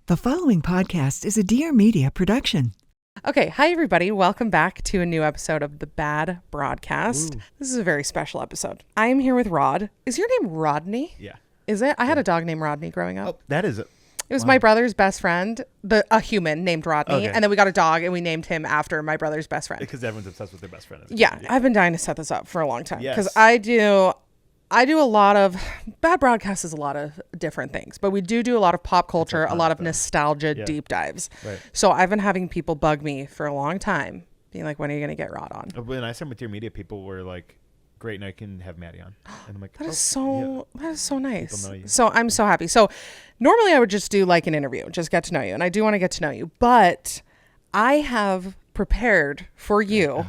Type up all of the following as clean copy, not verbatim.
The following podcast is a Dear Media production. Okay, hi everybody. Welcome back to a new episode of the Bad Broadcast. Ooh. This is a very special episode. I am here with Rod. Is your name Rodney? Yeah. Is it? I had a dog named Rodney growing up. Oh, that is it. It was my brother's best friend, a human named Rodney, Okay. and then we got a dog and we named him after my brother's best friend. Because everyone's obsessed with their best friend. Yeah, I've been dying to set this up for a long time because Yes. I do a lot of Bad Broadcast is a lot of different things, but we do a lot of pop culture, a lot of nostalgia deep dives. Right. So I've been having people bug me for a long time, being like, "When are you going to get Rod on?" When I started with Dear Media, people were like, "Great, now I can have Maddie on." And I'm like, That is so nice. People know you. So I'm so happy. So normally I would just do like an interview, just get to know you, and I do want to get to know you, but I have prepared for you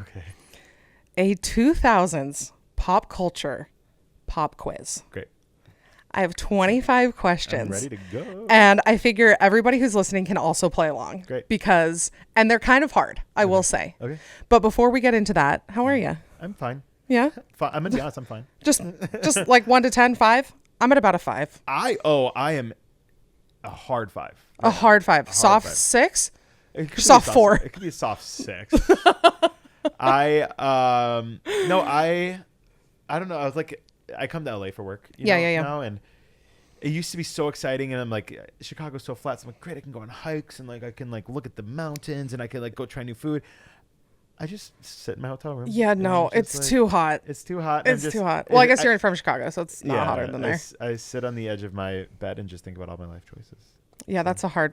a 2000s pop culture pop quiz. Great. I have 25 questions. I'm ready to go. And I figure everybody who's listening can also play along. Great. And they're kind of hard, I will say. Okay. But before we get into that, how are you? I'm fine. Yeah? I'm going to be honest, I'm fine. Just like 1 to 10, 5? I'm at about a 5. I am a hard 5. A hard 5. Soft 5. 6? It could be Soft a 4. It could be a soft 6. I don't know. I come to LA for work. Yeah. Now, and it used to be so exciting, and I'm like, Chicago's so flat. So I'm like, great, I can go on hikes, and like I can like look at the mountains, and I can like go try new food. I just sit in my hotel room. Yeah, no, it's too hot. It's too hot. It's too hot. Well, I guess you're from Chicago, so it's not hotter than there. I sit on the edge of my bed and just think about all my life choices. Yeah, that's not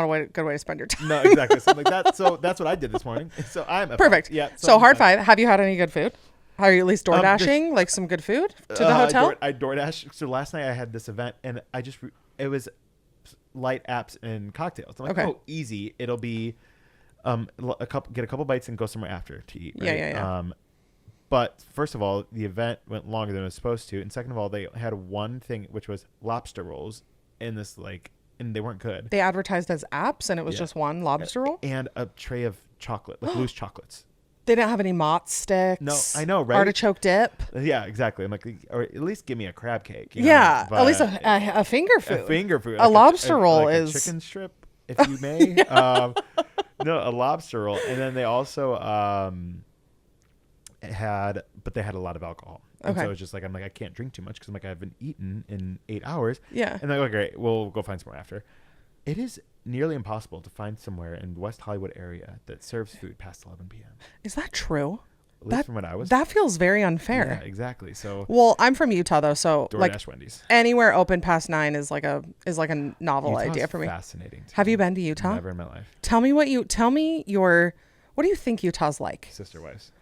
a good way to spend your time. No, exactly. Something like that. So that's what I did this morning. So I'm perfect. Yeah. So hard 5. Have you had any good food? Are you at least door dashing like some good food to the hotel? I DoorDash. So last night I had this event, and it was light apps and cocktails. I'm like, oh, easy. It'll be get a couple bites and go somewhere after to eat. Right? Yeah. But first of all, the event went longer than it was supposed to, and second of all, they had one thing which was lobster rolls in this and they weren't good. They advertised as apps, and it was just one lobster roll and a tray of chocolate, like loose chocolates. They didn't have any Mott sticks. No, I know, right? Artichoke dip. Yeah, exactly. I'm like, or at least give me a crab cake. Yeah, at least a finger food. A finger food. A lobster roll is a chicken strip, if you may. No, a lobster roll, and then they also had a lot of alcohol. And so it's just like I'm like I can't drink too much because I'm like I haven't eaten in 8 hours. Yeah. And they're like, great, we'll go find somewhere after. It is nearly impossible to find somewhere in West Hollywood area that serves food past 11 p.m. Is that true? At least from when I was. That feels very unfair. Yeah, exactly. So. Well, I'm from Utah though, so DoorDash like Wendy's. Anywhere open past 9 is like a novel Utah's idea for me. Fascinating. Have you been to Utah? Never in my life. Tell me what do you think Utah's like? Sister wives.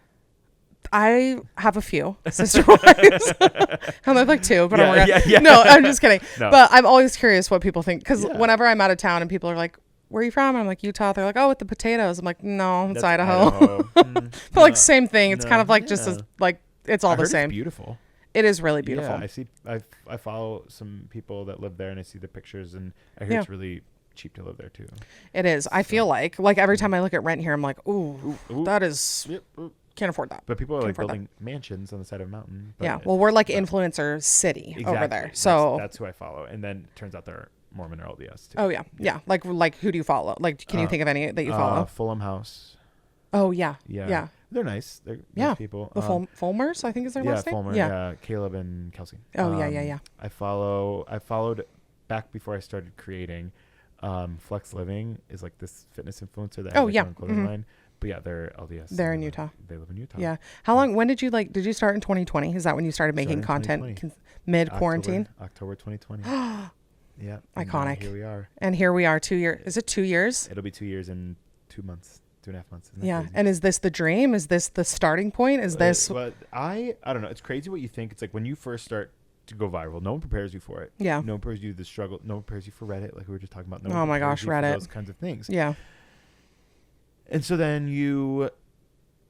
I have a few sister wives. I live like 2, but yeah. No, I'm just kidding. No. But I'm always curious what people think because whenever I'm out of town and people are like, "Where are you from?" And I'm like, "Utah." They're like, "Oh, with the potatoes." I'm like, "No, it's Idaho." But like same thing. It's kind of like just as like it's all the same. It's beautiful. It is really beautiful. Yeah, I follow some people that live there and I see the pictures and I hear it's really cheap to live there too. It is. I feel like every time I look at rent here, I'm like, ooh. That is. Yep. Can't afford that. But people are like building mansions on the side of a mountain. Yeah. Well, we're like influencer city over there. So that's who I follow. And then it turns out they're Mormon or LDS too. Oh yeah. Like who do you follow? Like, can you think of any that you follow? Fulham House. Oh yeah. Yeah. They're nice. They're nice people. The Fulmers, I think is their last name. Fulmer. Yeah. Caleb and Kelsey. Oh yeah. I followed back before I started creating. Flex Living is like this fitness influencer that has a clothing line. But yeah, they're LDS. They're in Utah. They live in Utah. Yeah. How long? When did you did you start in 2020? Is that when you started making content mid quarantine? October 2020. Yeah. Iconic. Here we are. And here we are 2 years. Is it 2 years? It'll be 2 years in 2 months, 2.5 months. Yeah. Crazy? And is this the dream? Is this the starting point? Is this? But I don't know. It's crazy what you think. It's like when you first start to go viral, no one prepares you for it. Yeah. No one prepares you the struggle. No one prepares you for Reddit, like we were just talking about. Oh my gosh, Reddit. Those kinds of things. Yeah. And so then you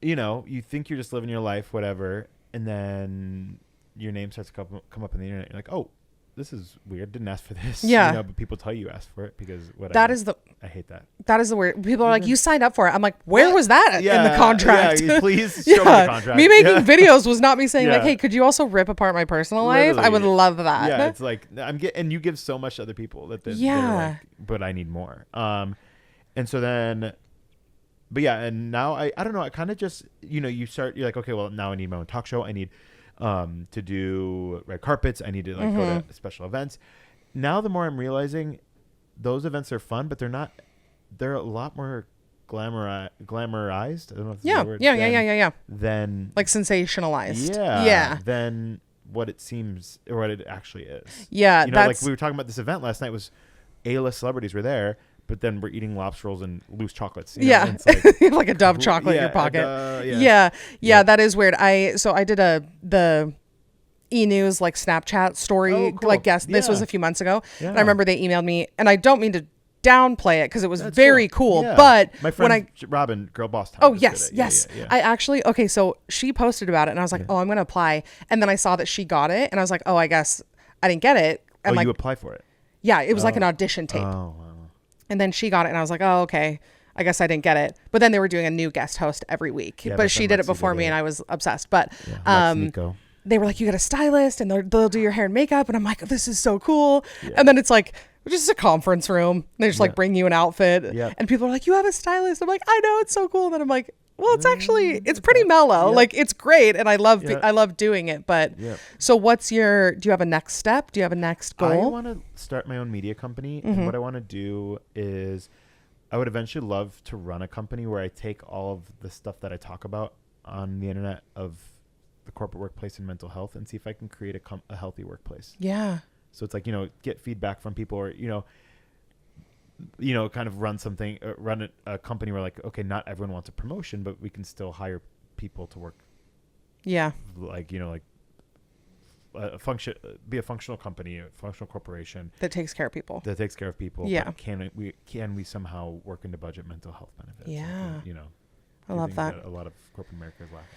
think you're just living your life, whatever, and then your name starts to come up on the internet. You're like, oh, this is weird. Didn't ask for this. Yeah. But people tell you ask for it because I hate that. That is the weird. People are like, you signed up for it. I'm like, where was that in the contract? Yeah, please show me the contract. Me making videos was not me saying like, hey, could you also rip apart my personal life? I would love that. Yeah, it's like and you give so much to other people that they're like, but I need more. And so then, but yeah, and now I don't know. I kind of just you're like, okay, well now I need my own talk show. I need to do red carpets. I need to like go to special events. Now the more I'm realizing, those events are fun, but they're a lot more glamorized. I don't know if that's the word. Yeah. Than like sensationalized. Yeah. Than what it seems or what it actually is. Yeah. Like we were talking about this event last night was A-list celebrities were there, but then we're eating lobster rolls and loose chocolates. Yeah. Like a Dove chocolate in your pocket. Yeah. That is weird. I did the e-news like Snapchat story, cool. like guest. This was a few months ago. Yeah. And I remember they emailed me, and I don't mean to downplay it because it was very cool. Yeah. But my friend Robin, Girl Boss Time. Oh, yes. I actually, so she posted about it, and I was like, oh, I'm going to apply. And then I saw that she got it, and I was like, oh, I guess I didn't get it. And you apply for it? Yeah, it was like an audition tape. Oh, wow. And then she got it, and I was like, oh, okay. I guess I didn't get it. But then they were doing a new guest host every week. Yeah, but she did it before me, and I was obsessed. But Nico. they were like, you got a stylist, and they'll do your hair and makeup. And I'm like, this is so cool. Yeah. And then it's like, just a conference room. They just like bring you an outfit. Yeah. And people are like, you have a stylist. I'm like, I know, it's so cool. And then I'm like, well, it's actually, it's pretty mellow. Like, it's great. And I love doing it. But so do you have a next step? Do you have a next goal? I want to start my own media company. And what I want to do is I would eventually love to run a company where I take all of the stuff that I talk about on the internet of the corporate workplace and mental health and see if I can create a healthy workplace. Yeah. So it's like, get feedback from people or, kind of run a company where like, okay, not everyone wants a promotion, but we can still hire people to work. Yeah. Like, be a functional company, a functional corporation that takes care of people. Yeah. But can we somehow work into budget mental health benefits? Yeah. I love that. A lot of corporate America is lacking.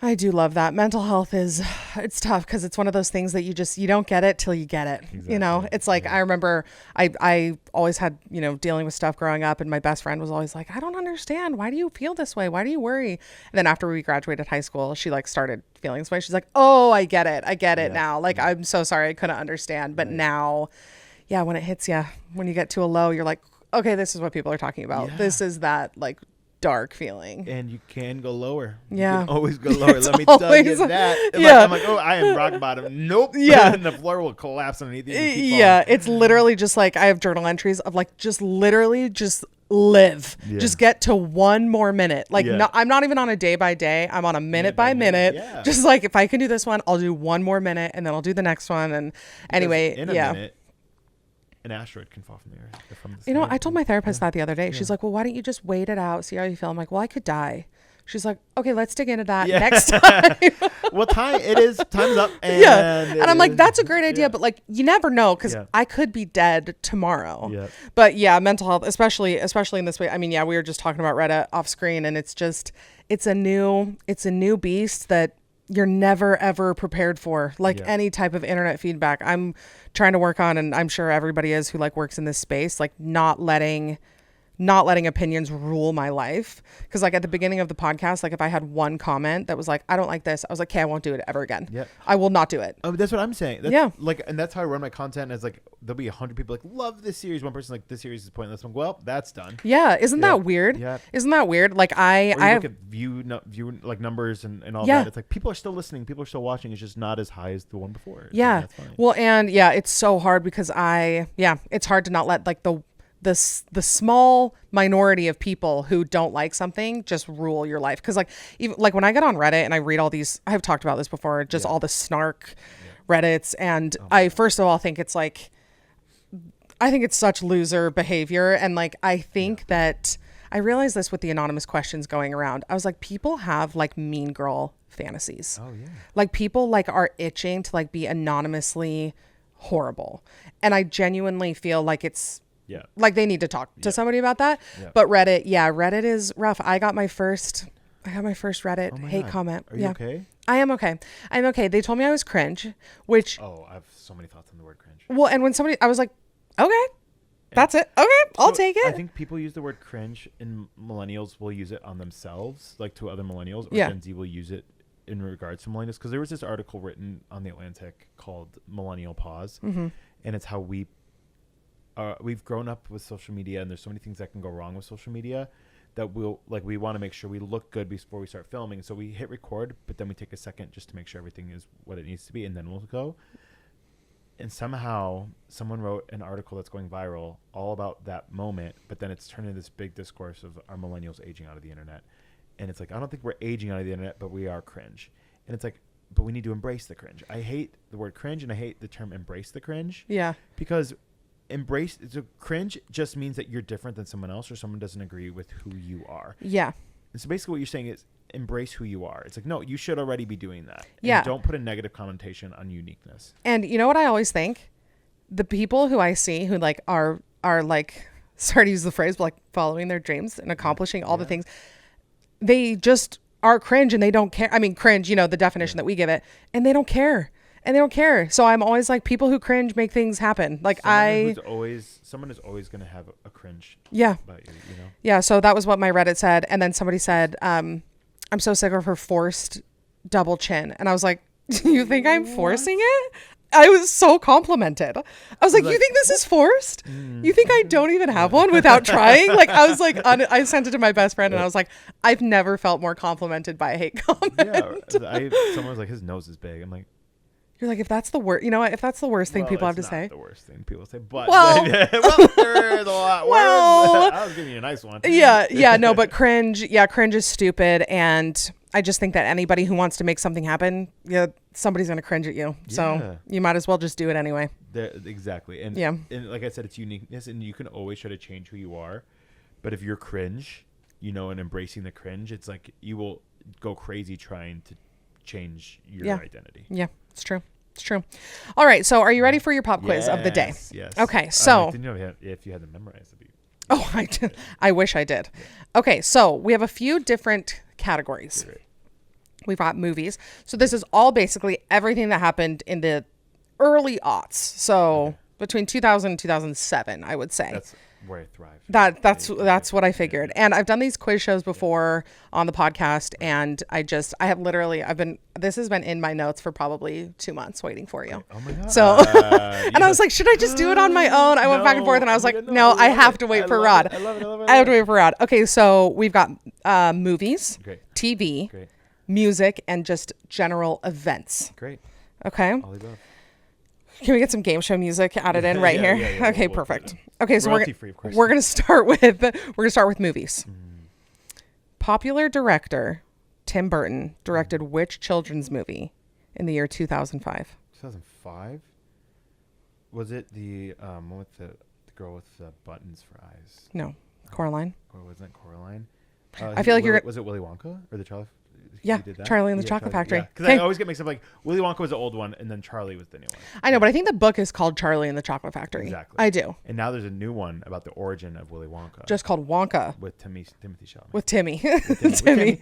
I do love that. Mental health it's tough because it's one of those things that you don't get it till you get it. Exactly. It's like, I remember I always had, dealing with stuff growing up, and my best friend was always like, I don't understand. Why do you feel this way? Why do you worry? And then after we graduated high school, she like started feeling this way. She's like, oh, I get it now. Like, I'm so sorry. I couldn't understand. But now, when it hits you, when you get to a low, you're like, okay, this is what people are talking about. Yeah. This is that like dark feeling. And you can go lower. Yeah. You can always go lower. Let me tell you that. I'm like, oh, I am rock bottom. Nope. Yeah. And the floor will collapse underneath you. Yeah. It's literally just like, I have journal entries of like, just literally just live. Yeah. Just get to one more minute. Like, I'm not even on a day by day. I'm on a minute by minute. Yeah. Just like, if I can do this one, I'll do one more minute and then I'll do the next one. And anyway, in a minute, an asteroid can fall from the earth. From the I told my therapist that the other day. She's like, well, why don't you just wait it out, see how you feel? I'm like, well, I could die. She's like, okay, let's dig into that next time. Well, time's up. And I'm like, that's a great idea. But like, you never know, because I could be dead tomorrow. Yeah. But mental health, especially in this way. I mean, we were just talking about Reddit off screen, and it's a new beast that you're never, ever prepared for, like any type of internet feedback. I'm trying to work on, and I'm sure everybody is who like works in this space, like not letting opinions rule my life. Because like at the beginning of the podcast, like if I had one comment that was like, I don't like this, I was like, okay, I won't do it ever again. Yeah. I will not do it. Oh, that's what I'm saying. Like, and that's how I run my content. Is like, there'll be 100 people like, love this series. One person like, this series is pointless. I'm like, well, that's done. Yeah. Isn't that weird? Yeah. Isn't that weird? Like I look at view like numbers and all that. It's like, people are still listening. People are still watching. It's just not as high as the one before. Yeah. Well, and it's so hard because it's hard to not let like the small minority of people who don't like something just rule your life. Because like, even like when I get on Reddit and I read all these, I've talked about this before, just all the snark Reddits, and I first of all think it's such loser behavior. And like, I think that I realized this with the anonymous questions going around. I was like, people have like mean girl fantasies. Oh yeah. Like people like are itching to like be anonymously horrible. And I genuinely feel like it's, like they need to talk to somebody about that. Yeah. But Reddit is rough. I got my first Reddit hate comment. Are you okay? I am okay. I'm okay. They told me I was cringe, which... Oh, I have so many thoughts on the word cringe. Well, and when somebody, I was like, okay, that's it. Okay, I'll take it. I think people use the word cringe, and millennials will use it on themselves, like to other millennials, or Gen Z will use it in regards to millennials. Because there was this article written on The Atlantic called Millennial Pause, and it's how we've grown up with social media, and there's so many things that can go wrong with social media that we want to make sure we look good before we start filming. So we hit record, but then we take a second just to make sure everything is what it needs to be, and then we'll go. And somehow someone wrote an article that's going viral all about that moment, but then it's turned into this big discourse of our millennials aging out of the internet. And it's like, I don't think we're aging out of the internet, but we are cringe. And it's like, but we need to embrace the cringe. I hate the word cringe, and I hate the term embrace the cringe. Yeah. Because cringe just means that you're different than someone else, or someone doesn't agree with who you are. Yeah. And so basically what you're saying is embrace who you are. It's like, no, you should already be doing that. Yeah. And don't put a negative connotation on uniqueness. And you know what I always think? The people who I see who like are like, sorry to use the phrase, but like following their dreams and accomplishing all the things, they just are cringe and they don't care. I mean, cringe, you know, the definition that we give it, and they don't care. And they don't care. So I'm always like, people who cringe make things happen. Like someone is always going to have a cringe. Yeah. About you know? Yeah. So that was what my Reddit said. And then somebody said, I'm so sick of her forced double chin. And I was like, you think I'm forcing it? I was so complimented. I was like, you think this is forced? You think I don't even have one without trying? Like, I was like, I sent it to my best friend and I was like, I've never felt more complimented by a hate comment. Yeah. Someone was like, his nose is big. I'm like, you're like, if that's the worst, you know what? If that's the worst thing people have to say. The worst thing people say, but well, there is a lot worse. I was giving you a nice one. Yeah, no, but cringe is stupid, and I just think that anybody who wants to make something happen, somebody's gonna cringe at you. So you might as well just do it anyway. Exactly, and like I said, it's uniqueness, and you can always try to change who you are, but if you're cringe, and embracing the cringe, it's like you will go crazy trying to change your identity. Yeah, it's true. It's true. All right. So are you ready for your pop quiz of the day? Yes. Okay. So didn't know if you had to memorize it. Oh, I did. I wish I did. Yeah. Okay. So we have a few different categories. Great. We've got movies. So this is all basically everything that happened in the early aughts. So between 2000 and 2007, I would say. That's where I thrive. That's what I figured. And I've done these quiz shows before on the podcast, and this has been in my notes for probably 2 months waiting for you. Oh my God. So, and I was like, should I just do it on my own? I went back and forth, and I was like, no, I have to wait for Rod. I love it. I have to wait for Rod. Okay. So we've got movies, Great. TV, Great. Music, and just general events. Great. Okay. All the above. Can we get some game show music added in right here? Yeah, okay, perfect. Okay, so we're gonna start with movies. Popular director Tim Burton directed which children's movie in the year 2005? 2005? Was it the one with the girl with the buttons for eyes? No, Coraline. Or wasn't it Coraline? I feel like was it Willy Wonka or the Charlie? Yeah, Charlie and the Chocolate Factory. Because I always get mixed up. Like Willy Wonka was the old one, and then Charlie was the new one. I know, but I think the book is called Charlie and the Chocolate Factory. Exactly. I do. And now there's a new one about the origin of Willy Wonka. Just called Wonka. With Timothy Chalamet. With Timmy. Timmy.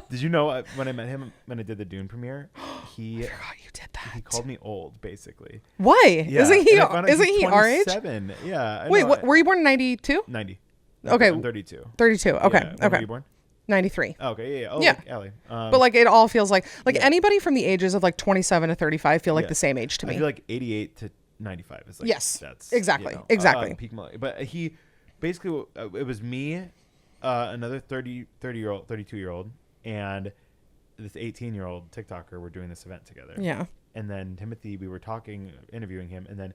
Did you know when I met him when I did the Dune premiere? I forgot you did that. He called me old, basically. Why? Yeah. Isn't he our age? 27. Yeah. Wait, were you born in 92? 90. Okay. I'm 32. 32. Okay. Yeah. When were you born? 93. Okay, yeah. Oh, yeah. Like Allie. But like it all feels like anybody from the ages of like 27 to 35 feel like the same age to me. I feel like 88 to 95 is like that's exactly peak millennial. But he basically it was me, another 32-year-old, and this 18-year-old TikToker were doing this event together. Yeah. And then Timothy, we were interviewing him, and then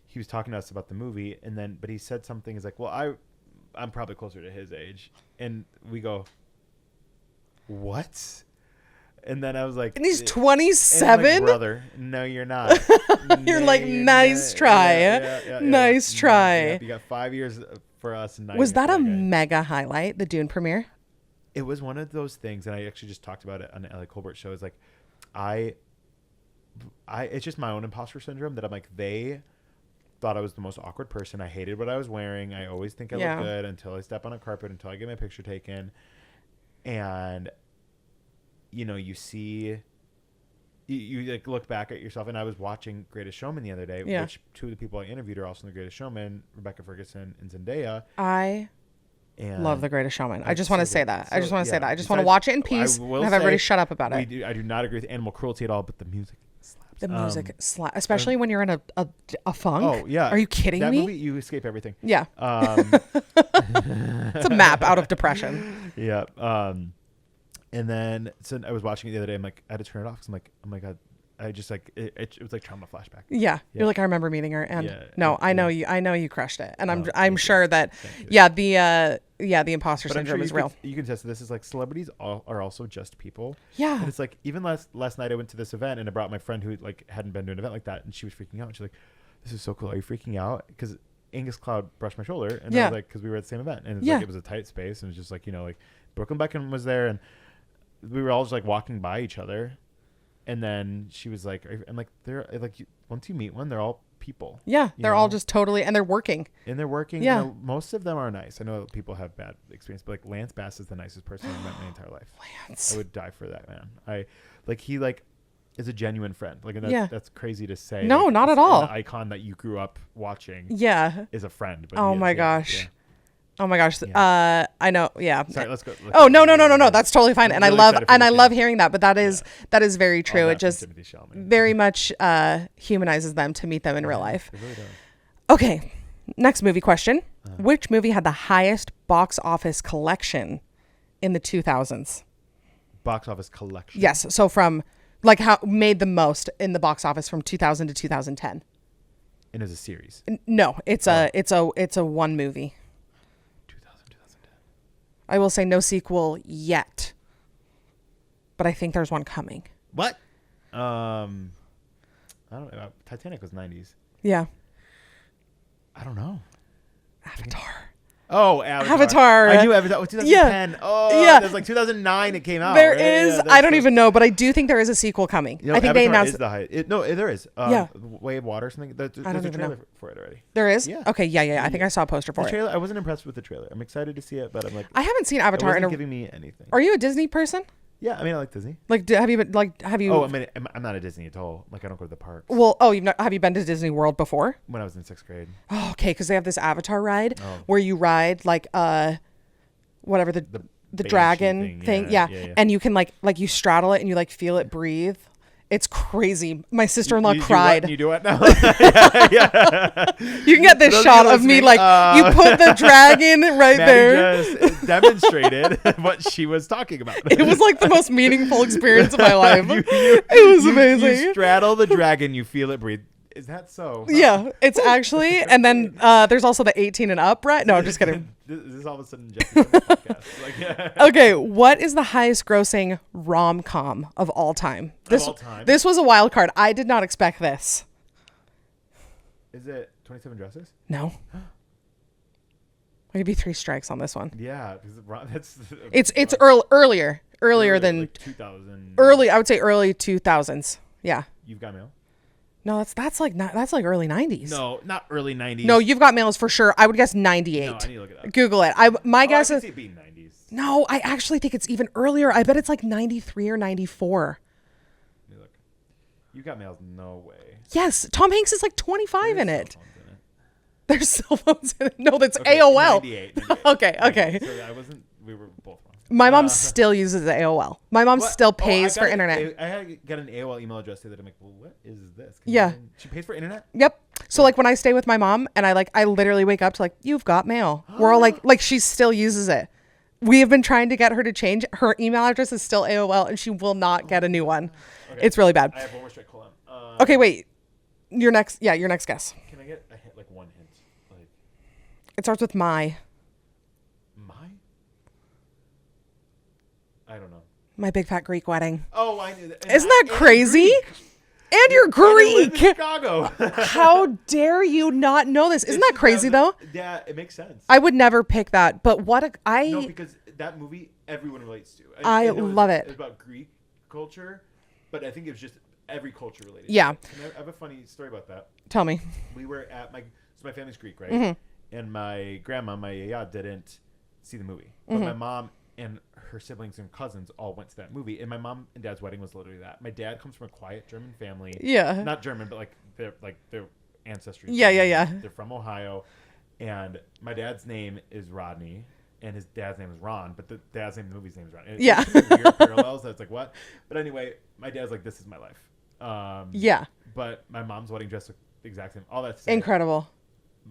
he was talking to us about the movie, but he said something. He's like, "Well, I'm probably closer to his age," and we go, "What?" And then I was like, and he's 27? Like, brother, no, you're not. You're like, nice try. Yeah, nice try. Yeah, you got 5 years for us. And was that a mega highlight, the Dune premiere? It was one of those things, and I actually just talked about it on the Ellie Colbert show. It's like, it's just my own imposter syndrome that I'm like, they thought I was the most awkward person. I hated what I was wearing. I always think I look good until I step on a carpet, until I get my picture taken. And, you see you like look back at yourself. And I was watching Greatest Showman the other day, which two of the people I interviewed are also in the Greatest Showman, Rebecca Ferguson and Zendaya. I love The Greatest Showman. I just want to say that. I just want to say that. I just want to watch it in peace and have everybody shut up about it. I do not agree with animal cruelty at all, but the music slaps. The music slaps, especially when you're in a funk. Oh, yeah. Are you kidding that me? Movie, you escape everything. Yeah. It's a map out of depression. Yeah. And then so I was watching it the other day. I'm like, I had to turn it off because I'm like, oh my God. I just like it was like trauma flashback. Yeah. You're like, I remember meeting her, and I know you crushed it, and I'm sure that the imposter syndrome is real. You can test this. Is like celebrities are also just people. Yeah. And it's like even last night I went to this event and I brought my friend who like hadn't been to an event like that, and she was freaking out. And she's like, "This is so cool. Are you freaking out?" Because Angus Cloud brushed my shoulder, and I was like, because we were at the same event, and it's like it was a tight space, and it was just like like Brooklyn Beckham was there, and we were all just like walking by each other. And then she was like, I'm like, they're like, once you meet one, they're all people. Yeah. They're all just totally, and they're working. Yeah. Most of them are nice. I know people have bad experience, but like Lance Bass is the nicest person I've met my entire life. Lance. I would die for that man. He is a genuine friend. Like, and that's crazy to say. No, like, not at all. An icon that you grew up watching. Yeah. Is a friend. But oh my gosh. Yeah. Oh my gosh. Yeah. I know. Yeah. Sorry, let's go. Oh, no. That's totally fine. And really I love hearing that, but that is very true. It just very much humanizes them to meet them in real life. It really does. Okay. Next movie question. Which movie had the highest box office collection in the 2000s? Box office collection? Yes. So from like how made the most in the box office from 2000 to 2010. And it's a series? No, it's a one movie. I will say no sequel yet, but I think there's one coming. What? I don't know. Titanic was 90s. Yeah. I don't know. Avatar. Oh, Avatar. I knew Avatar was 2010. Yeah. Oh, yeah. There's like 2009 it came out. There is. I don't even know, but I do think there is a sequel coming. I think Avatar they announced is the highest. No, there is. Way of Water or something. There's a trailer for it already. There is? Yeah. Okay, yeah. I think I saw a poster for the trailer, it. I wasn't impressed with the trailer. I'm excited to see it, but I'm like, I haven't seen Avatar. It wasn't giving me anything. Are you a Disney person? Yeah, I mean, I like Disney. Like, have you? Oh, I mean, I'm not a Disney at all. Like, I don't go to the parks. Well, have you been to Disney World before? When I was in 6th grade. Oh, okay, because they have this Avatar ride where you ride like whatever the dragon thing. Yeah. And you can like you straddle it and you like feel it breathe. It's crazy. My sister-in-law cried. You do it now? Yeah. You can get this shot of me like you put the dragon right Maddie there. Just demonstrated what she was talking about. It was like the most meaningful experience of my life. It was amazing. You straddle the dragon, you feel it breathe. Is that so? Yeah, it's actually. And then there's also the 18 and up, right? No, I'm just kidding. This is all of a sudden Jessica's podcast. Like, yeah. Okay, what is the highest grossing rom-com of all time? This was a wild card. I did not expect this. Is it 27 Dresses? No. I'll give you 3 strikes on this one. Yeah, that's. It's earlier than like 2000. Early, I would say early 2000s. Yeah. You've Got Mail. No, that's like early 90s. No, not early 90s. No, You've Got Mail is for sure. I would guess 98. No, I need to look it up. Google it. My guess is it being 90s. No, I actually think it's even earlier. I bet it's like 93 or 94. Let me look. You've Got Mail, no way. Yes, Tom Hanks is like 25 in it. There's cell phones in it. No, that's AOL. 98. Okay. So we were both wrong. My mom still uses AOL. My mom still pays for internet. I got an AOL email address that I'm like, well, what is this? She pays for internet? Yep. So like when I stay with my mom and I literally wake up to like, You've Got Mail. We're all like she still uses it. We have been trying to get her to change. Her email address is still AOL and she will not get a new one. Okay. It's really bad. I have one more strike. Hold on. Okay, wait. Your next guess. Can I get like one hint? Like, it starts with my. I don't know. My Big Fat Greek Wedding. Oh, I knew that. Isn't that crazy? And you're Greek. Chicago. How dare you not know this? Isn't that crazy though? Yeah, it makes sense. I would never pick that, but No, because that movie everyone relates to. I love it. It's about Greek culture, but I think it was just every culture related. Yeah. And I have a funny story about that. Tell me. We were at my family's Greek, right? Mm-hmm. And my grandma, my yaya, didn't see the movie, but my mom and her siblings and cousins all went to that movie. And my mom and dad's wedding was literally that. My dad comes from a quiet German family. Yeah. Not German, but their ancestry. Yeah. They're from Ohio. And my dad's name is Rodney, and his dad's name is Ron, but the dad's name in the movie's name is Ron. And yeah. It's weird parallels. That's like, what? But anyway, my dad's like, this is my life. Yeah. But my mom's wedding dress looked the exact same. All that's incredible.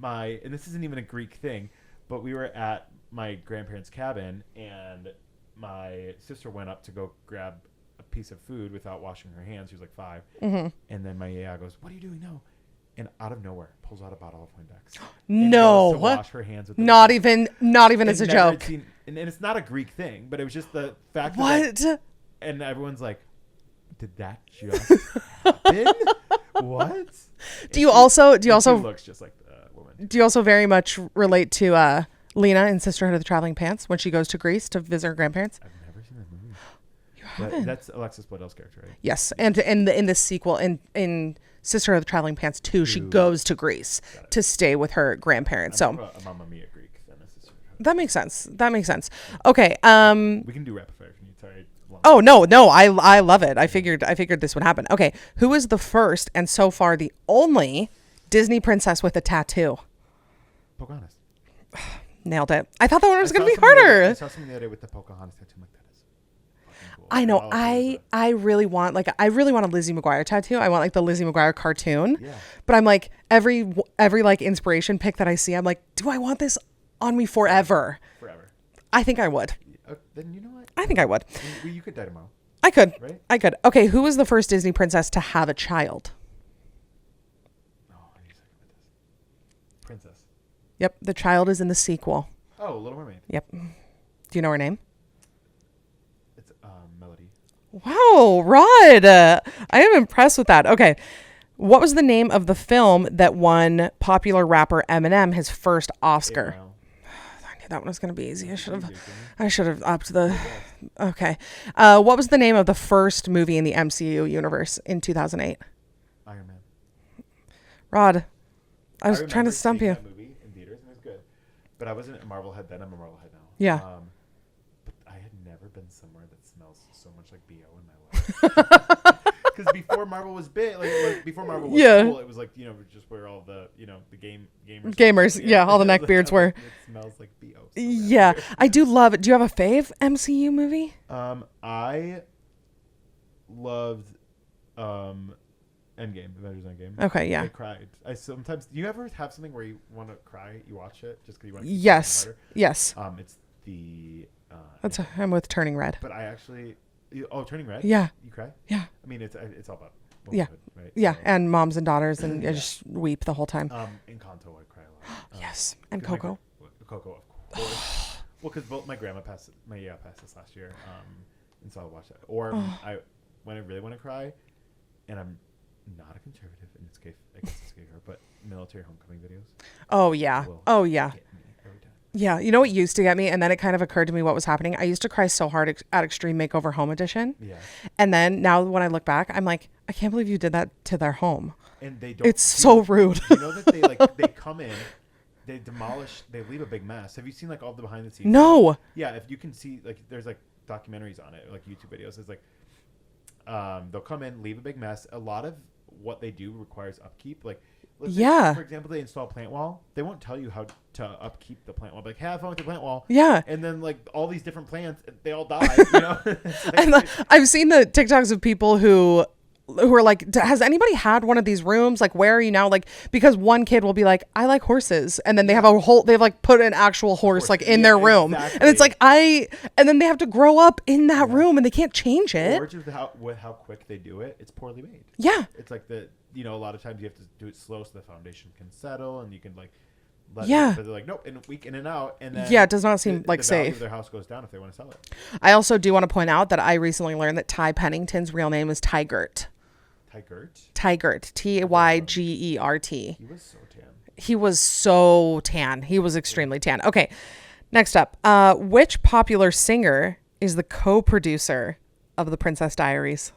And this isn't even a Greek thing, but we were at my grandparents' cabin, and my sister went up to go grab a piece of food without washing her hands. She was like 5. Mm-hmm. And then my yaya goes, "What are you doing now?" And out of nowhere, pulls out a bottle of Windex. No, goes to wash her hands with the not Windex. even as a joke. And it's not a Greek thing, but it was just the fact. What? And everyone's like, "Did that just happen? What?" Do you also she looks just like the woman. Do you also very much relate to Lena in Sisterhood of the Traveling Pants when she goes to Greece to visit her grandparents? I've never seen that movie. You haven't? That's Alexis Bledell's character, right? Yes, and in the sequel in Sisterhood of the Traveling Pants 2, she goes to Greece to stay with her grandparents. I'm more a Mamma Mia Greek than a Sisterhood. That makes sense. Okay. We can do rapid fire if you need. Sorry. Oh no, I love it. I figured this would happen. Okay, who is the first and so far the only Disney princess with a tattoo? Pocahontas. Nailed it. I thought that one was going to be harder. I saw something the other day with the Pocahontas tattoo. I'm like, that is fucking cool. I know. I really want a Lizzie McGuire tattoo. I want like the Lizzie McGuire cartoon. Yeah. But I'm like every like inspiration pic that I see, I'm like, do I want this on me forever? Forever. I think I would. Then you know what? I think I would. You could die tomorrow. I could. Right? I could. Okay, who was the first Disney princess to have a child? Oh, I need to think about this. Princess. Yep, the child is in the sequel. Oh, Little Mermaid. Yep. Do you know her name? It's Melody. Wow, Rod. I am impressed with that. Okay. What was the name of the film that won popular rapper Eminem his first Oscar? I knew that one was going to be easy. I should have upped the... Okay. What was the name of the first movie in the MCU universe in 2008? Iron Man. Rod, I was trying to stump you. That movie in theaters, and it was good. But I wasn't a Marvel head then. I'm a Marvel head now. Yeah. But I had never been somewhere that smells so much like BO in my life. Because before Marvel was big, like before Marvel was cool, it was like, just where all the, the gamers, all the neckbeards were. It smells like BO. So yeah, I do love it. Do you have a fave MCU movie? I loved Endgame, Avengers Endgame. Okay, yeah. I cried. Do you ever have something where you want to cry? You watch it just because you want to. Yes. It's the. I'm with Turning Red. But I actually. Oh, Turning Red. Yeah. You cry. Yeah. I mean, it's all about. Yeah. Right? Yeah, So, and moms and daughters, and I just weep the whole time. Encanto, I cry a lot. Yes, and Coco. Coco, of course. Well, because both my grandma passed this last year, and so I'll watch that. Or when I really want to cry, and I'm not a conservative, and I guess it's gay, but military homecoming videos. Oh yeah. Oh yeah. Yeah, you know what used to get me, and then it kind of occurred to me what was happening. I used to cry so hard at Extreme Makeover Home Edition. Yeah. And then now when I look back, I'm like, I can't believe you did that to their home. And they don't. It's so rude. You know that they come in, they demolish, they leave a big mess. Have you seen like all the behind the scenes? No. Yeah, if you can see, like, there's like documentaries on it, like YouTube videos. It's like they'll come in, leave a big mess. A lot of what they do requires upkeep. Like, let's say, for example, they install a plant wall. They won't tell you how to upkeep the plant wall. Like, have fun with the plant wall. Yeah. And then like all these different plants, they all die. And I've seen the TikToks of people who are like, has anybody had one of these rooms? Like, where are you now? Like, because one kid will be like, I like horses. And then they have they've like put an actual horse like in their room. Exactly. And it's like, and then they have to grow up in that room and they can't change it. Or just with how quick they do it, it's poorly made. Yeah. It's like a lot of times you have to do it slow so the foundation can settle and you can like, but they're like, nope, in a week in and out. And then it does not seem like the safe. value of their house goes down if they want to sell it. I also do want to point out that I recently learned that Ty Pennington's real name is Tygert. Tygert. Tygert. He was so tan. He was so tan. He was extremely tan. Okay. Next up. Which popular singer is the co-producer of The Princess Diaries?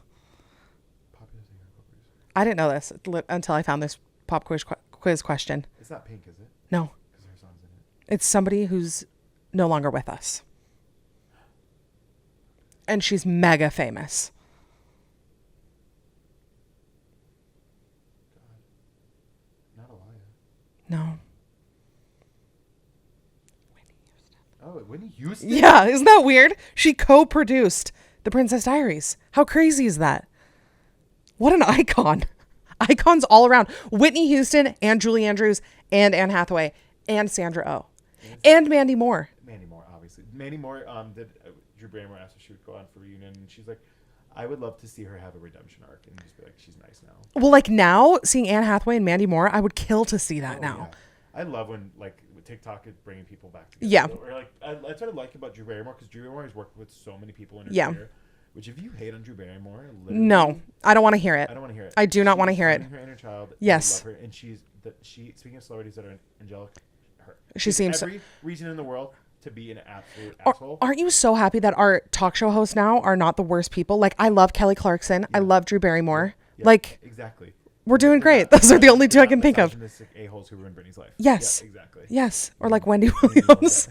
Popular singer, co-producer. I didn't know this until I found this pop quiz question. It's not Pink, is it? No. Because her song's in it. It's somebody who's no longer with us. and she's mega famous. Not Aliyah. No. Oh, Whitney Houston? Yeah, isn't that weird? She co-produced The Princess Diaries. How crazy is that? What an icon. Icons all around. Whitney Houston and Julie Andrews and Anne Hathaway and Sandra Oh. And Mandy Moore. Mandy Moore, obviously. Mandy Moore did Drew Barrymore asked if she would go on for reunion, and she's like, I would love to see her have a redemption arc and just be like, she's nice now. Well, like now, seeing Anne Hathaway and Mandy Moore, I would kill to see that now. Yeah. I love when like TikTok is bringing people back together. Yeah. Or like that's what I like about Drew Barrymore, because Drew Barrymore has worked with so many people in her Yeah. career. Which, if you hate on Drew Barrymore, no, I don't want to hear it. I don't want to hear it. I do not want to hear it. Her inner child. Yes. I love her, and she. Speaking of celebrities that are angelic, She seems every reason in the world to be an absolute Ar- asshole. Aren't you so happy that our talk show hosts now are not the worst people? Like, I love Kelly Clarkson. I love Drew Barrymore. Yeah, like, exactly. We're doing great. Those are the only two I can think of. Misogynistic a-holes who ruined Britney's life. Yes. Yeah, exactly. Yes. Or like Wendy Williams.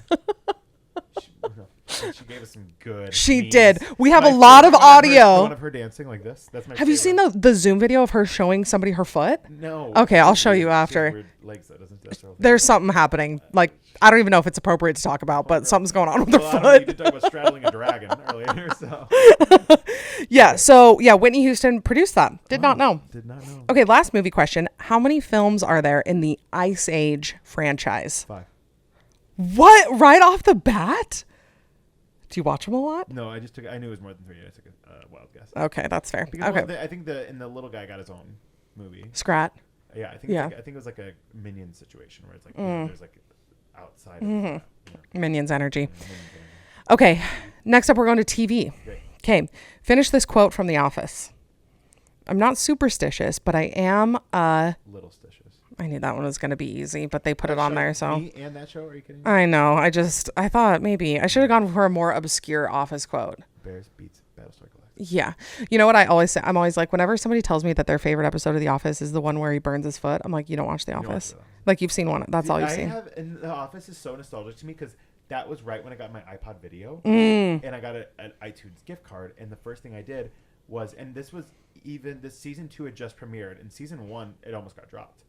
She gave us some good. She memes. did. We have My a lot of favorite audio. one of her dancing like this. That's my. Have you seen the Zoom video of her showing somebody her foot? No. Okay, I'll show you She has after. weird legs, though, doesn't she? There's something happening. Like, I don't even know if it's appropriate to talk about, but something's going on with her Well, I don't know, you foot. did talk about straddling a dragon earlier, so. Yeah. So yeah, Whitney Houston produced that. Did not know. Did not know. Okay, last movie question. How many films are there in the Ice Age franchise? 5. What? Right off the bat? Do you watch them a lot? No, I knew it was more than 3. I took a wild guess. Okay, that's fair. Because Okay. I think the little guy got his own movie. Scrat. Yeah, I think. Yeah. I think it was like a Minion situation where it's like there's like outside. Of Minions energy. Minions energy. Okay, next up we're going to TV. Great. Okay, finish this quote from The Office. I'm not superstitious, but I am Little stitches. I knew that one was going to be easy, but they put it on there, so. Me and that show? Are you kidding me? I know. I thought maybe I should have gone for a more obscure Office quote. Bears beats Battlestar Galactica. Yeah. You know what I always say? I'm always like, whenever somebody tells me that their favorite episode of The Office is the one where he burns his foot, I'm like, you don't watch The Office. Like, you've seen one. That's all you've seen. And The Office is so nostalgic to me because that was right when I got my iPod video. And I got an iTunes gift card. And the first thing I did was, and this season 2 had just premiered. And season 1, it almost got dropped.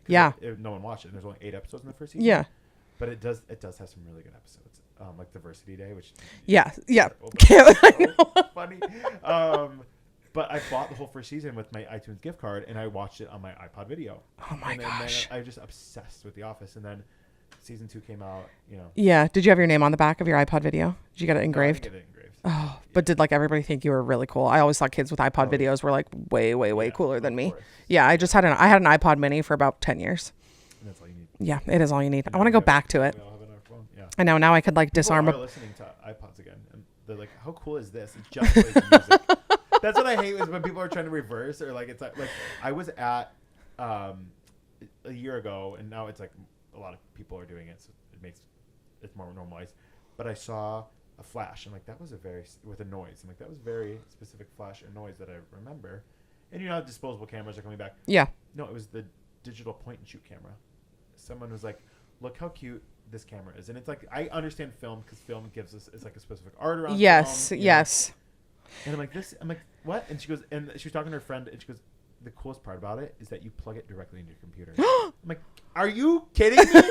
Yeah. No one watched it. And there's only 8 episodes in the first season. Yeah. But it does have some really good episodes. Like Diversity Day, which Yeah. Yeah. I know. Funny. But I bought the whole first season with my iTunes gift card, and I watched it on my iPod video. Oh my gosh. I was just obsessed with The Office, and then season 2 came out. Yeah. Did you have your name on the back of your iPod video? Did you get it No, I engraved? didn't get it engraved. Oh, but did like everybody think you were really cool? I always thought kids with iPod videos were like way Yeah, cooler than of me. course. Yeah, I had an iPod mini for about 10 years. And that's all you need. Yeah, it is all you need. I want to go back to it. We all have it on our phone. Yeah. I know now I could like disarm People are a listening to iPods again, and they're like, "How cool is this? It just plays music." That's what I hate is when people are trying to reverse or like it's like I was at a year ago, and now it's like a lot of people are doing it, so it's more normalized. But I saw a flash, and like that was with a noise, and like that was very specific flash and noise that I remember. And you know, disposable cameras are coming back. Yeah. No, it was the digital point and shoot camera. Someone was like, "Look how cute this camera is," and it's like I understand film because film gives us it's like a specific art around. Yes. Film, Yes. And I'm like what? And she goes, and she was talking to her friend, and she goes, the coolest part about it is that you plug it directly into your computer. I'm like, are you kidding me?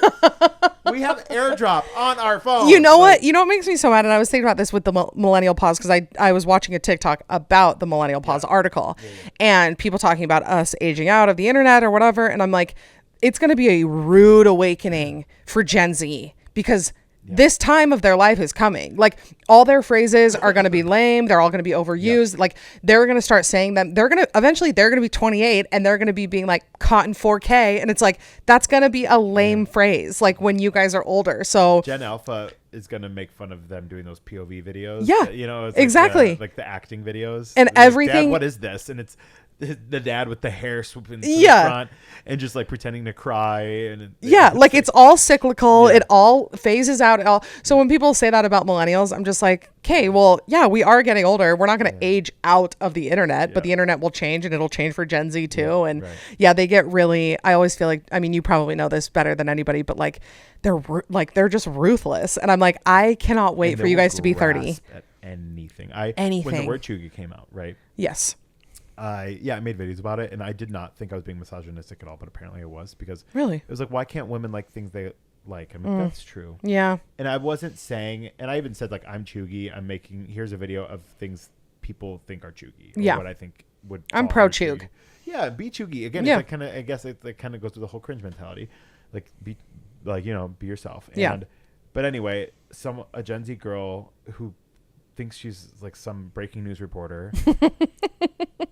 We have AirDrop on our phone. You know what? You know what makes me so mad? And I was thinking about this with the Millennial Pause because I was watching a TikTok about the Millennial Pause article and people talking about us aging out of the internet or whatever. And I'm like, it's going to be a rude awakening for Gen Z because this time of their life is coming. Like all their phrases are going to be lame. They're all going to be overused. Like they're going to start saying them. Eventually they're going to be 28 and they're going to be being like caught in 4K. And it's like, that's going to be a lame phrase. Like when you guys are older. So Gen Alpha is going to make fun of them doing those POV videos. Yeah, You know, it's exactly. like the acting videos. And They're like, everything- Dad, what is this? And it's the dad with the hair swooping to the Yeah. front and just like pretending to cry. And like it's all cyclical. Yeah. It all phases out. So when people say that about millennials, I'm just like, okay, well, yeah, we are getting older. We're not going to age out of the internet, but the internet will change and it'll change for Gen Z too. And they get really, I always feel like, I mean, you probably know this better than anybody, but like they're just ruthless. And I'm like, I cannot wait for you guys to be 30. At anything. Anything. When the word chuggy came out, right? Yes. I made videos about it, and I did not think I was being misogynistic at all, but apparently I was, because Really? it was like, why can't women like things they like? I mean, that's true. Yeah. And I wasn't saying, and I even said like, I'm chuggy. Here's a video of things people think are chuggy. Or Yeah. what I think would. I'm fall pro under chug. Yeah, be chuggy again. Yeah. It's like kind of. I guess it kind of goes through the whole cringe mentality, like be be yourself. Yeah. And, but anyway, a Gen Z girl who thinks she's like some breaking news reporter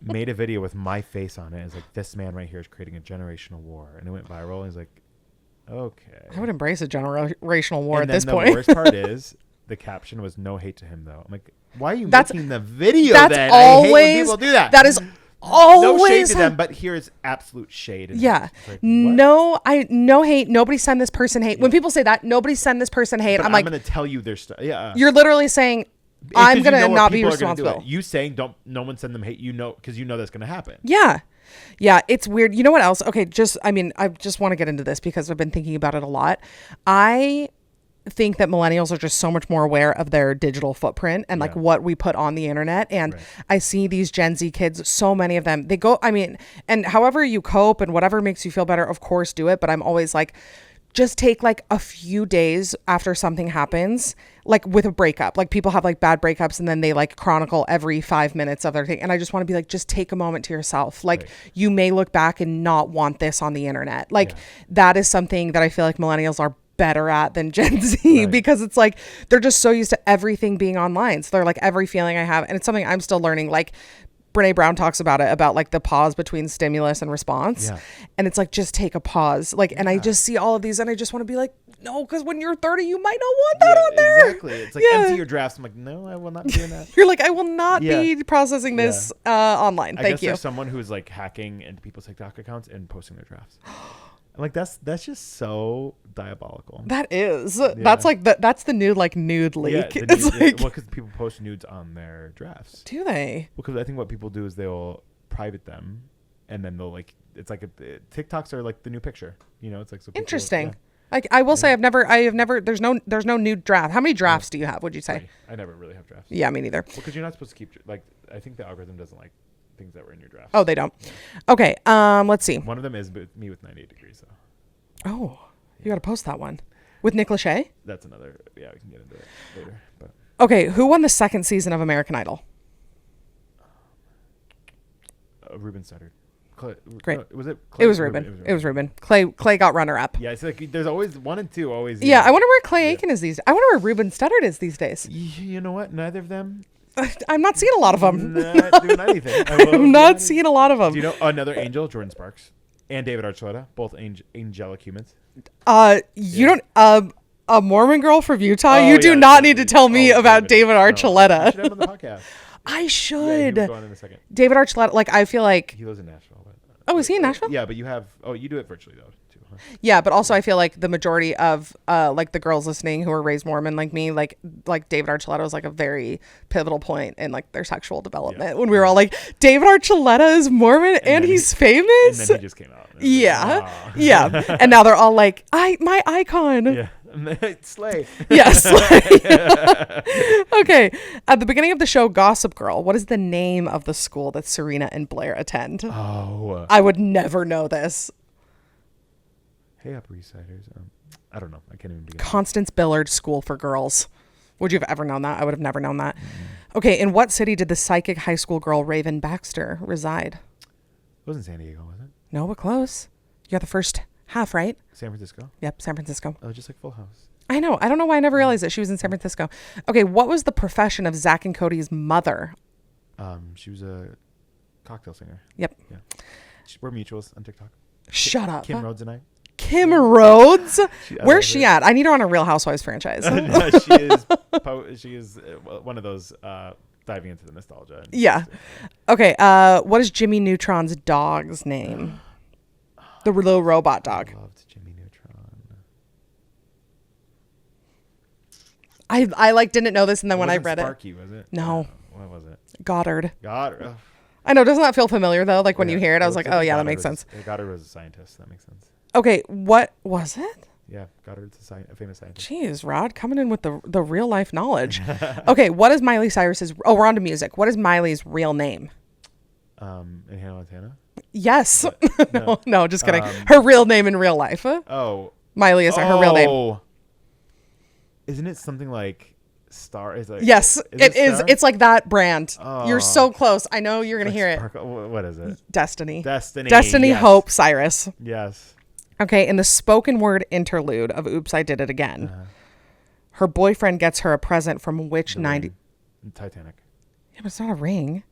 made a video with my face on it. It's like, this man right here is creating a generational war, and it went viral. And he's like, okay, I would embrace a generational war and at this then point. The worst part is the caption was "No hate to him," though. I'm like, why are you That's- making the video? that's then always- I hate when people do that. That is always no shade to them, but here's absolute shade. Yeah. Like, no hate. Nobody send this person hate. When people say that, nobody send this person hate. But I'm like, going to tell you their stuff. Yeah. you're literally saying, I'm going to not be responsible. You saying no one send them hate, because you know that's going to happen. Yeah. Yeah. It's weird. You know what else? Okay. I just want to get into this because I've been thinking about it a lot. I think that millennials are just so much more aware of their digital footprint and like what we put on the internet. And I see these Gen Z kids, so many of them, and however you cope and whatever makes you feel better, of course do it. But I'm always like, just take like a few days after something happens, like with a breakup. Like people have like bad breakups and then they like chronicle every 5 minutes of their thing. And I just want to be like, just take a moment to yourself. Like you may look back and not want this on the internet. Like that is something that I feel like millennials are better at than Gen Z because it's like they're just so used to everything being online. So they're like, every feeling I have, and it's something I'm still learning. Like Brene Brown talks about it, about like the pause between stimulus and response. And it's like, just take a pause. Like, and I just see all of these and I just want to be like, no, because when you're 30, you might not want that on there. Exactly. It's like empty your drafts. I'm like, no, I will not be doing that. You're like, I will not be processing this online. I Thank guess you. There's someone who's like hacking into people's TikTok accounts and posting their drafts. I'm like, that's just so diabolical. That is. That's like that's the new like nude leak. It's like, because people post nudes on their drafts. Do they? Because I think what people do is they'll private them, and then they'll like, it's like TikToks are like the new picture. It's like, so people, interesting. Like I will say, I have never. There's no nude draft. How many drafts do you have? Would you say? I never really have drafts. Yeah, me neither. Because you're not supposed to keep I think the algorithm doesn't like things that were in your drafts. Oh, they don't. Okay. Let's see. One of them is me with 98 degrees. So. Oh, you got to post that one with Nick Lachey. That's another. Yeah, we can get into it later. But okay, who won the second season of American Idol? Ruben Studdard. Great. No, was it? Clay? It was Ruben. It was Ruben. Clay got runner up. Yeah, it's like there's always 1 and 2. Always. Yeah, I wonder where Clay Aiken is these. I wonder where Ruben Studdard is these days. You know what? Neither of them. I'm not seeing a lot of them. Not doing anything. I'm not seeing a lot of them. Do you know another angel, Jordan Sparks, and David Archuleta, both angelic humans? You don't. A Mormon girl from Utah. Oh, you do yeah, not need to tell me about David Archuleta. You should have him on the podcast. I should. Yeah, he will go on in a second. David Archuleta. Like I feel like. He lives in Nashville. Oh, is he in Nashville? Yeah, but you have. Oh, you do it virtually though too. Huh? Yeah, but also I feel like the majority of like the girls listening who are raised Mormon like me, like David Archuleta was like a very pivotal point in like their sexual development when we were all like, David Archuleta is Mormon and he's famous. And then he just came out. Yeah. And now they're all like, my icon. Yeah. Slay. Yes. Okay. At the beginning of the show, Gossip Girl, what is the name of the school that Serena and Blair attend? Oh. I would never know this. Hey, Upper East Siders. I don't know. I can't even begin. Constance Billard School for Girls. Would you have ever known that? I would have never known that. Okay. In what city did the psychic high school girl Raven Baxter reside? It wasn't San Diego, was it? No, but close. You got the first half right. San Francisco? Yep, San Francisco. Oh, just like Full House. I know. I don't know why I never realized that she was in San Francisco. Okay, what was the profession of Zach and Cody's mother? She was a cocktail singer. Yep. Yeah. We're mutuals on TikTok. Shut up. Kim Rhodes and I. Kim Rhodes? Where's she at? I need her on a Real Housewives franchise. No, she is one of those diving into the nostalgia. Yeah. Okay, what is Jimmy Neutron's dog's name? The little robot dog. I loved Jimmy Neutron. I like didn't know this, and then when I read Sparky, was it? No. What was it? Goddard. Goddard. I know. Doesn't that feel familiar though? Like when you hear it, I was like, oh yeah, that makes sense. Goddard was a scientist. That makes sense. Okay, what was it? Yeah, Goddard's a famous scientist. Jeez, Rod, coming in with the real life knowledge. Okay, what is Miley Cyrus's? Oh, we're on to music. What is Miley's real name? In Hannah Montana. Yes. No. No, just kidding. Her real name in real life. Oh, Miley isn't her real name. Isn't it something like Star? Is like yes, it is. Star? It's like that brand. Oh. You're so close. I know you're gonna Like hear it. Sparkle. What is it? Destiny. Destiny. Yes. Hope Cyrus. Yes. Okay, in the spoken word interlude of "Oops, I Did It Again," her boyfriend gets her a present from which 90? Titanic. Yeah, but it's not a ring.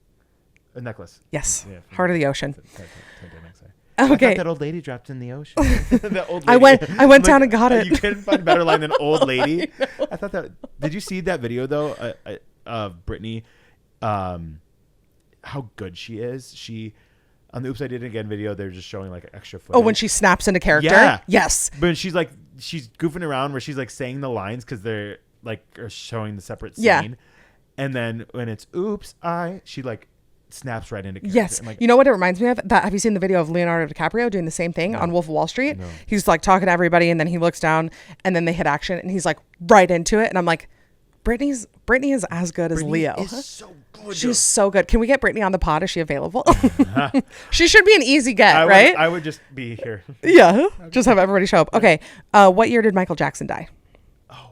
A necklace. Yes. Yeah, Heart of the ocean. Titanic, sorry. Okay. I thought that old lady dropped in the ocean. That old I lady. went down and got it. You couldn't find a better line than old lady. I thought that. Did you see that video though of Britney? How good she is. She on the "Oops, I Did It Again" video, they're just showing like extra footage. Oh, when she snaps into character. Yeah. Yes. But she's goofing around where she's like saying the lines because they're like are showing the separate scene. Yeah. And then when it's "Oops, she like snaps right into character. Yes. And, like, You know what it reminds me of? That have you seen the video of Leonardo DiCaprio doing the same thing on Wolf of Wall Street? No. He's like talking to everybody and then he looks down and then they hit action and he's like right into it. And I'm like, Brittany is as good as Leo. is so good. She's so good. Can we get Brittany on the pod? Is she available? She should be an easy get, right? I would just be here. Yeah. Just have everybody show up. Okay. What year did Michael Jackson die? Oh,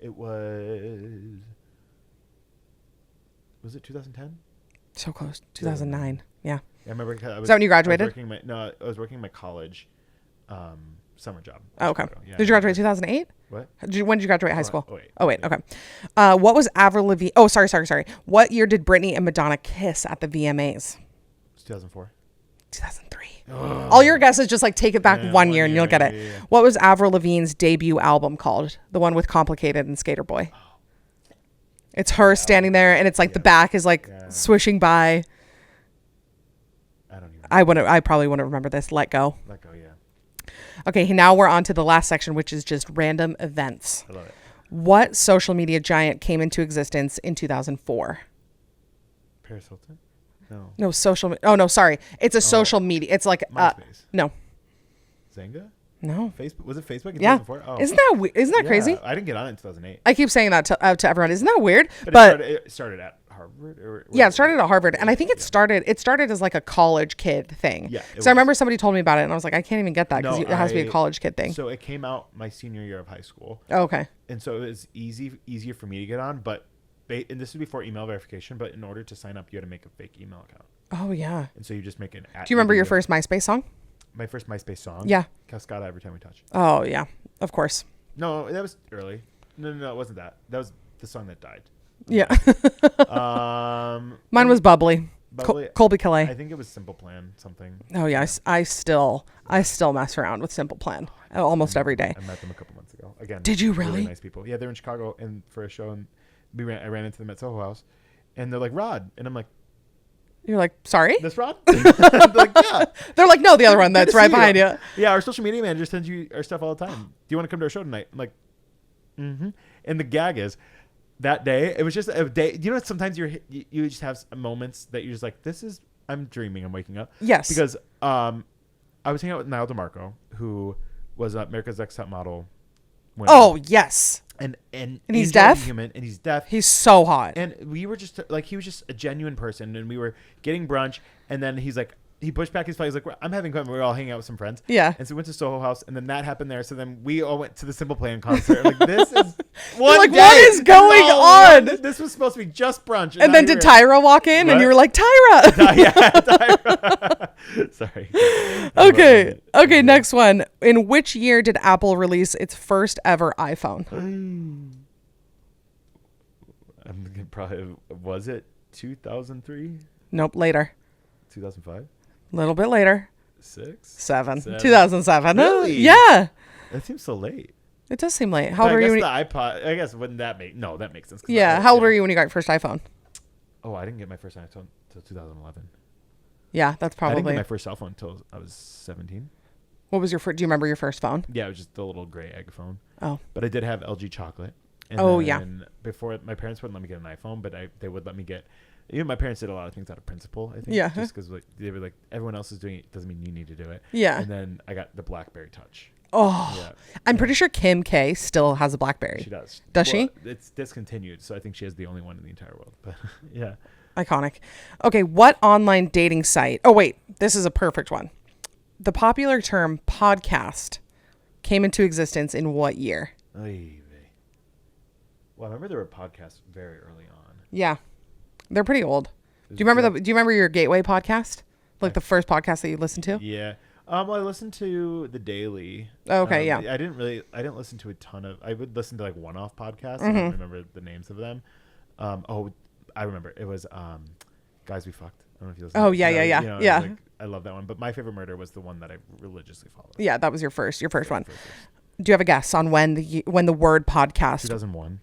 it was it 2010? So close. 2009. Yeah. I remember. Is that when you graduated? I was working my college summer job. Oh, okay. Yeah. Did you graduate 2008? What? When did you graduate high school? Oh, wait. Okay. What was Avril Lavigne? Oh, sorry. What year did Britney and Madonna kiss at the VMAs? It's 2004. 2003. All your guesses, just like take it back one year and you'll get it. Yeah. What was Avril Lavigne's debut album called? The one with Complicated and Skater Boy. It's her standing there and it's like the back is like swishing by. I don't even. I probably wouldn't remember this. Let Go. Let go. Yeah. Okay, now we're on to the last section, which is just random events. I love it. What social media giant came into existence in 2004? Paris Hilton. No. No, social. Oh no, sorry. It's a social media. It's like MySpace. No. Zynga. No. Facebook. Was it Facebook in Yeah. 2004? Oh. Isn't that crazy? I didn't get on it in 2008. I keep saying that to everyone. Isn't that weird? But it started at Harvard. It started at Harvard, and I think it started as like a college kid thing. Yeah. So I remember somebody told me about it, and I was like, I can't even get that because it has to be a college kid thing. So it came out my senior year of high school. Oh, okay. And so it was easier for me to get on, but and this was before email verification. But in order to sign up, you had to make a fake email account. Oh yeah. And so you just make an. Do you remember your first MySpace song? My first MySpace song? Yeah. Cascada Every Time We Touch. Oh yeah, of course. No, that was early. No, it wasn't that. That was the song that died. Yeah. Mine was Bubbly. Bubbly. Colby Calais. I think it was Simple Plan something. Oh yeah, I still mess around with Simple Plan almost every day. I met them a couple months ago. Again. Did you really? Nice people. Yeah, they're in Chicago and for a show, and I ran into them at Soho House, and they're like, Rod, and I'm like, you're like, sorry? This Rod? They're like, yeah. They're like, no, the other one that's right behind you. Yeah, our social media manager sends you our stuff all the time. Do you want to come to our show tonight? I'm like, mm-hmm. And the gag is, that day, it was just a day. You know, sometimes you just have moments that you're just like, I'm dreaming, I'm waking up. Yes. Because I was hanging out with Niall DeMarco, who was America's Next Top Model winner. Oh, yes. And he's deaf? Human, and he's deaf. He's so hot. And we were just like, he was just a genuine person, and we were getting brunch, and then he's like, he pushed back his flight. He's like, I'm having fun. We were all hanging out with some friends. Yeah. And so we went to Soho House, and then that happened there. So then we all went to the Simple Plan concert. Like, this is one like, day. what is going on? This was supposed to be just brunch. And then did Tyra walk in, and you were like, Tyra. Yeah, Tyra. Sorry. Okay, next one. In which year did Apple release its first ever iPhone? I'm thinking probably, was it 2003? Nope, later. 2005? A little bit later. 7. 2007. Really? Yeah. That seems so late. It does seem late. How old were you? The iPod. I guess wouldn't that make? No, that makes sense. Yeah. How old were you when you got your first iPhone? Oh, I didn't get my first iPhone until 2011. Yeah, that's probably. I didn't get my first cell phone until I was 17. What was your first? Do you remember your first phone? Yeah, it was just the little gray egg phone. Oh. But I did have LG chocolate. And then before, my parents wouldn't let me get an iPhone, but they would let me get. Even my parents did a lot of things out of principle, I think. Yeah. Just because like they were like, everyone else is doing it, doesn't mean you need to do it. Yeah. And then I got the BlackBerry Touch. Oh, Yeah. I'm pretty sure Kim K still has a BlackBerry. She does. Does she? It's discontinued, so I think she has the only one in the entire world. But yeah. Iconic. Okay, what online dating site? Oh, wait, this is a perfect one. The popular term podcast came into existence in what year? Oy vey. Well, I remember there were podcasts very early on. Yeah, they're pretty old. Do you remember your Gateway podcast? Like the first podcast that you listened to? Yeah. Well, I listened to The Daily. Okay, yeah. I didn't listen to a ton of. I would listen to like one-off podcasts. I don't remember the names of them. I remember it was Guys We Fucked. I don't know if you listened. Oh, to yeah. Like, I love that one, but My Favorite Murder was the one that I religiously followed. Yeah, that was your first one. Do you have a guess on when the word podcast? 2001.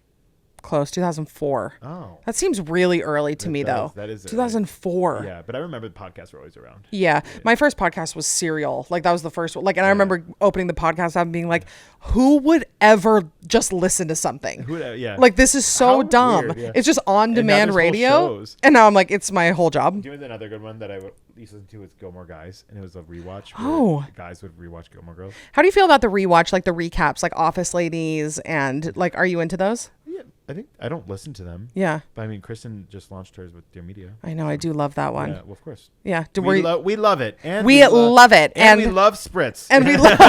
Close, 2004. Oh, That seems really early to me, though. That is 2004. Yeah, but I remember the podcasts were always around. Yeah. My first podcast was Serial. Like, that was the first one. Like, and I remember opening the podcast app and being like, who would ever just listen to something? Yeah. Like, this is so How dumb. weird, yeah. It's just on-demand there's whole radio. shows. And now I'm like, it's my whole job. Do you know another good one that I used to listen to was Gilmore Guys, and it was a rewatch. Oh. Guys would rewatch Gilmore Girls. How do you feel about the rewatch, like the recaps, like Office Ladies, and like, are you into those? Yeah, I think I don't listen to them. Yeah. But I mean, Kristen just launched hers with Dear Media. I know. I do love that one. Yeah, well, of course. Yeah. We love it. And we love it. And we love Spritz. And we love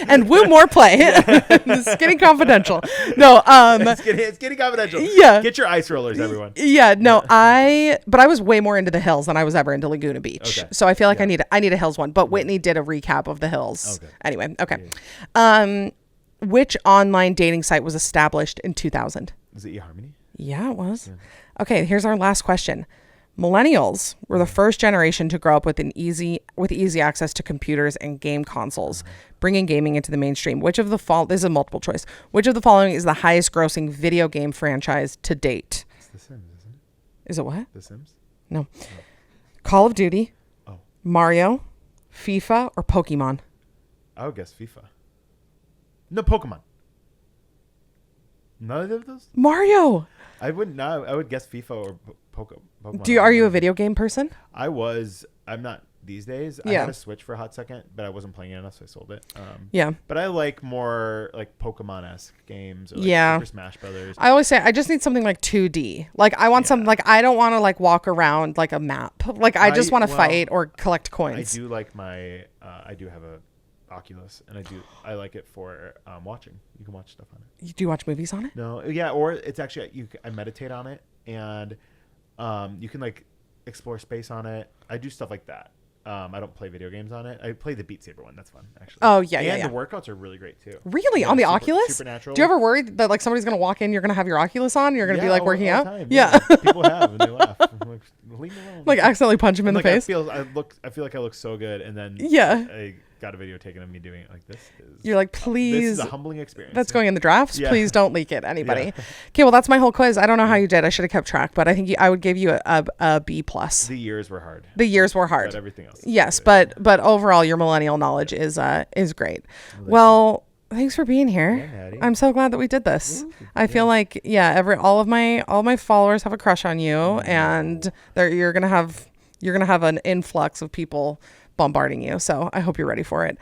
and woo more play. Skinny confidential. No, it's getting confidential. Yeah. Get your ice rollers, everyone. Yeah, no, but I was way more into the hills than I was ever into Laguna Beach. Okay. So I feel like I need a hills one. But Whitney did a recap of the hills. Okay. Anyway, okay. Which online dating site was established in 2000? Is it eHarmony? Yeah, it was. Yeah. Okay, here's our last question. Millennials were the first generation to grow up with easy access to computers and game consoles, bringing gaming into the mainstream. This is a multiple choice. Which of the following is the highest grossing video game franchise to date? It's The Sims, isn't it? Is it what? The Sims? No. Oh. Call of Duty, Mario, FIFA, or Pokemon? I would guess FIFA. No, Pokemon. None of those? Mario. I wouldn't know. I would guess FIFA or Pokemon. Are you a video game person? I'm not these days. Yeah. I had a Switch for a hot second, but I wasn't playing it enough, so I sold it. Yeah. But I like more like Pokemon-esque games or like Super Smash Brothers. I always say I just need something like 2D. Like I want something like I don't want to like walk around like a map. Like I just want to fight or collect coins. I do like my I do have a Oculus, and I like it for watching. You can watch stuff on it. Do you watch movies on it? No, yeah, or it's actually I meditate on it, and you can like explore space on it. I do stuff like that. I don't play video games on it. I play the Beat Saber one. That's fun, actually. Oh yeah, and yeah. the workouts are really great too. Really, yeah, on the Oculus? Supernatural. Do you ever worry that like somebody's gonna walk in, you're gonna have your Oculus on, you're gonna be like working out? Time, yeah. People have, and they laugh. I'm like, leave me alone. Like accidentally punch him in the face. I feel like I look so good, and then I got a video taken of me doing it. Like this is. You're like, please. This is a humbling experience. That's going in the drafts. Yeah. Please don't leak it, anybody. Yeah. Okay, well that's my whole quiz. I don't know how you did. I should have kept track, but I think I would give you a B plus. The years were hard. The years were hard. But everything else. Yes, but overall, your millennial knowledge is great. Well, thanks for being here. Yeah, Maddie. I'm so glad that we did this. I feel like all of my followers have a crush on you, and you're gonna have an influx of people bombarding you. So I hope you're ready for it.